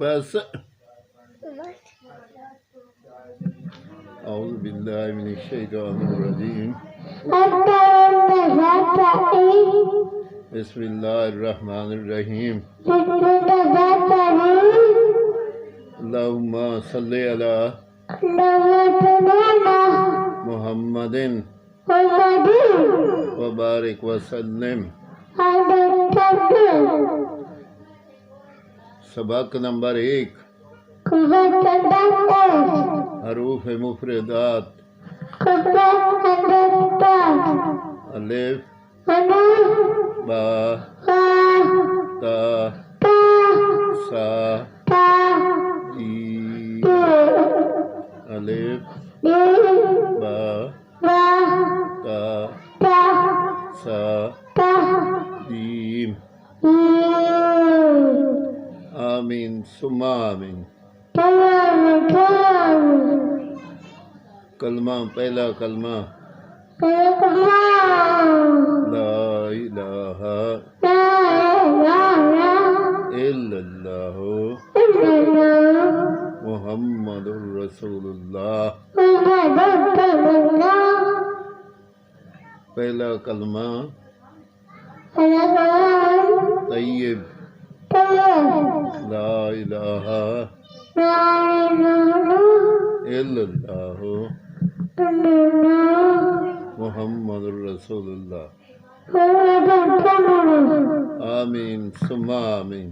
بس أعوذ بالله من الشيطان الرجيم بسم الله الرحمن الرحيم اللهم صل على محمد وبارك وسلم. سبق نمبر 1 حروف مفردات. الف با تا سا جیم. الف با تا سا جیم. آمین ثم آمین. کلمہ پہلا کلمہ لا الہ الا اللہ محمد رسول اللہ. پہلا کلمہ طیب لا الہ الا اللہ محمد رسول اللہ. آمین ثم آمین.